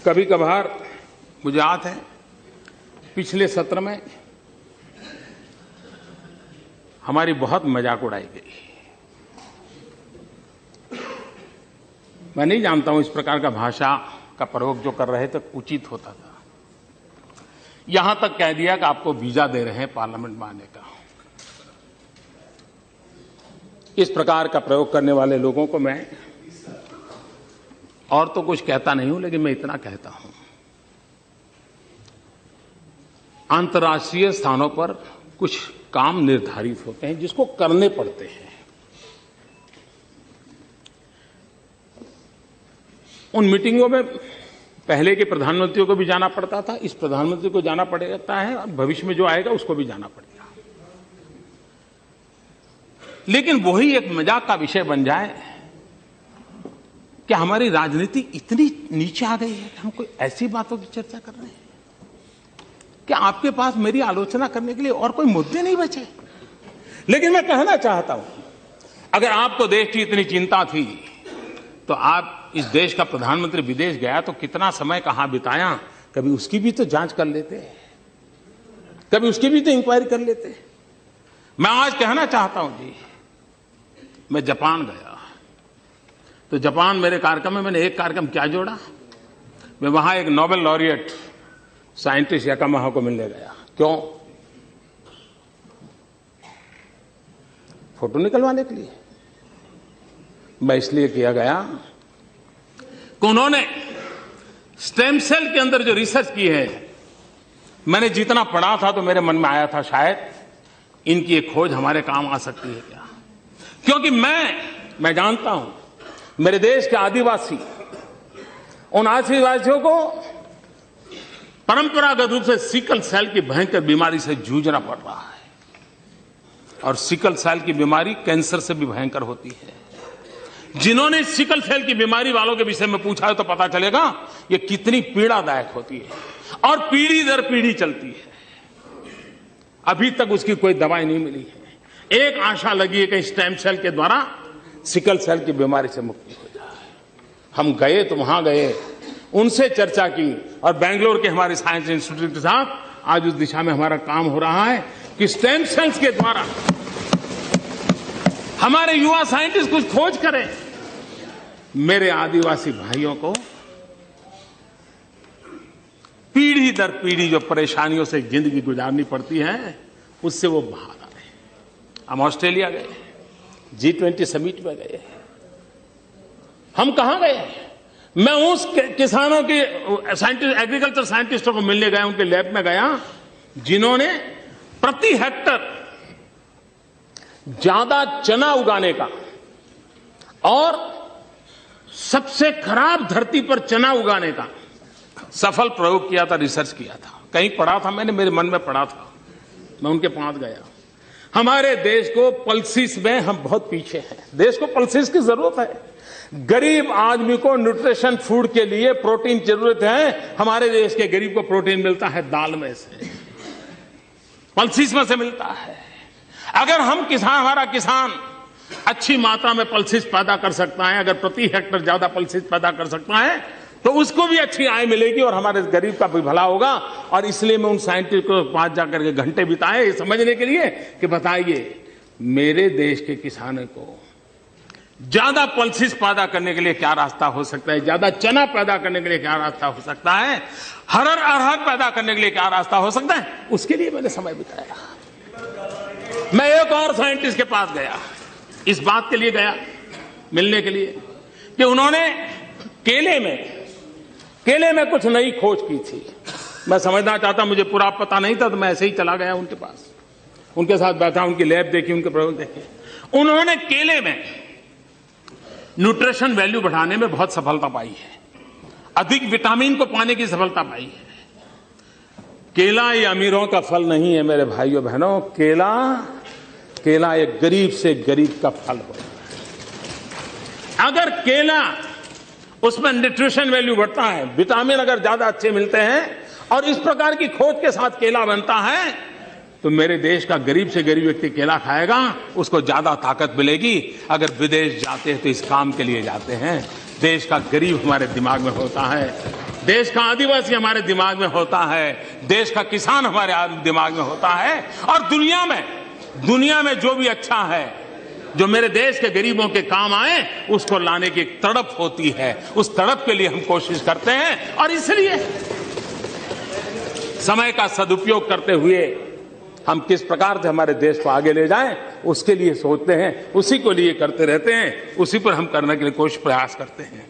कभी कभार मुझे याद है पिछले सत्र में हमारी बहुत मजाक उड़ाई गई। मैं नहीं जानता हूं इस प्रकार का भाषा का प्रयोग जो कर रहे थे उचित होता था। यहां तक कह दिया कि आपको वीजा दे रहे हैं पार्लियामेंट में आने का। इस प्रकार का प्रयोग करने वाले लोगों को मैं और तो कुछ कहता नहीं हूं, लेकिन मैं इतना कहता हूं, अंतर्राष्ट्रीय स्थानों पर कुछ काम निर्धारित होते हैं जिसको करने पड़ते हैं। उन मीटिंगों में पहले के प्रधानमंत्रियों को भी जाना पड़ता था, इस प्रधानमंत्री को जाना पड़ता है और भविष्य में जो आएगा उसको भी जाना पड़ेगा। लेकिन वही एक मजाक का विषय बन जाए कि हमारी राजनीति इतनी नीचे आ गई है कि हम कोई ऐसी बातों की चर्चा कर रहे हैं कि आपके पास मेरी आलोचना करने के लिए और कोई मुद्दे नहीं बचे। लेकिन मैं कहना चाहता हूं, अगर आपको देश की इतनी चिंता थी तो आप इस देश का प्रधानमंत्री विदेश गया तो कितना समय कहां बिताया, कभी उसकी भी तो जांच कर लेते, कभी उसकी भी तो इंक्वायरी कर लेते। मैं आज कहना चाहता हूं जी, मैं जापान गया तो जापान मेरे कार्यक्रम में मैंने एक कार्यक्रम क्या जोड़ा, मैं वहां एक नोबेल लॉरिएट साइंटिस्ट याकामाहा को मिलने गया। क्यों? फोटो निकलवाने के लिए। मैं इसलिए किया गया कि उन्होंने स्टेम सेल के अंदर जो रिसर्च की है, मैंने जितना पढ़ा था तो मेरे मन में आया था शायद इनकी एक खोज हमारे काम आ सकती है क्या। क्योंकि मैं जानता हूं मेरे देश के आदिवासी, उन आदिवासियों को परंपरागत रूप से सिकल सेल की भयंकर बीमारी से जूझना पड़ रहा है, और सिकल सेल की बीमारी कैंसर से भी भयंकर होती है। जिन्होंने सिकल सेल की बीमारी वालों के विषय में पूछा है तो पता चलेगा ये कितनी पीड़ादायक होती है और पीढ़ी दर पीढ़ी चलती है। अभी तक उसकी कोई दवाई नहीं मिली है। एक आशा लगी है कि स्टेम सेल के द्वारा सिकल सेल की बीमारी से मुक्ति हो जाए। हम गए तो वहां गए, उनसे चर्चा की, और बेंगलोर के हमारे साइंस इंस्टीट्यूट के साथ आज उस दिशा में हमारा काम हो रहा है कि स्टेम सेल्स के द्वारा हमारे युवा साइंटिस्ट कुछ खोज करें। मेरे आदिवासी भाइयों को पीढ़ी दर पीढ़ी जो परेशानियों से जिंदगी गुजारनी पड़ती है उससे वो बाहर आ रहे। हम ऑस्ट्रेलिया गए, G20 समिट में गए। हम कहां गए? मैं उस किसानों के साइंटिस्ट, एग्रीकल्चर साइंटिस्टों को मिलने गया, उनके लैब में गया जिन्होंने प्रति हेक्टर ज्यादा चना उगाने का और सबसे खराब धरती पर चना उगाने का सफल प्रयोग किया था, रिसर्च किया था। कहीं पढ़ा था मैंने, मेरे मन में पढ़ा था, मैं उनके पास गया। हमारे देश को पल्सिस में हम बहुत पीछे हैं। देश को पल्सिस की जरूरत है। गरीब आदमी को न्यूट्रिशन फूड के लिए प्रोटीन जरूरत है। हमारे देश के गरीब को प्रोटीन मिलता है दाल में से, पल्सिस में से मिलता है। अगर हमारा किसान अच्छी मात्रा में पल्सिस पैदा कर सकता है, अगर प्रति हेक्टर ज्यादा पल्सिस पैदा कर सकता है तो उसको भी अच्छी आय मिलेगी और हमारे गरीब का भी भला होगा। और इसलिए मैं उन साइंटिस्ट को पास जाकर के घंटे बिताए ये समझने के लिए कि बताइए मेरे देश के किसानों को ज्यादा पल्सिस पैदा करने के लिए क्या रास्ता हो सकता है, ज्यादा चना पैदा करने के लिए क्या रास्ता हो सकता है, अरहर पैदा करने के लिए क्या रास्ता हो सकता है, उसके लिए मैंने समय बिताया। मैं एक और साइंटिस्ट के पास गया, इस बात के लिए गया मिलने के लिए कि उन्होंने केले में कुछ नई खोज की थी। मैं समझना चाहता, मुझे पूरा पता नहीं था, तो मैं ऐसे ही चला गया उनके पास, उनके साथ बैठा, उनकी लैब देखी, उनके प्रयोग देखे। उन्होंने केले में न्यूट्रिशन वैल्यू बढ़ाने में बहुत सफलता पाई है, अधिक विटामिन को पाने की सफलता पाई है। केला ये अमीरों का फल नहीं है मेरे भाइयों बहनों, केला एक गरीब से गरीब का फल होता है। अगर केला उसमें न्यूट्रिशन वैल्यू बढ़ता है, विटामिन अगर ज्यादा अच्छे मिलते हैं और इस प्रकार की खोज के साथ केला बनता है तो मेरे देश का गरीब से गरीब व्यक्ति केला खाएगा, उसको ज्यादा ताकत मिलेगी। अगर विदेश जाते हैं तो इस काम के लिए जाते हैं। देश का गरीब हमारे दिमाग में होता है, देश का आदिवासी हमारे दिमाग में होता है, देश का किसान हमारे दिमाग में होता है, और दुनिया में जो भी अच्छा है, जो मेरे देश के गरीबों के काम आए, उसको लाने की एक तड़प होती है। उस तड़प के लिए हम कोशिश करते हैं, और इसलिए समय का सदुपयोग करते हुए हम किस प्रकार से हमारे देश को आगे ले जाएं, उसके लिए सोचते हैं, उसी को लिए करते रहते हैं, उसी पर हम करने के लिए कोशिश प्रयास करते हैं।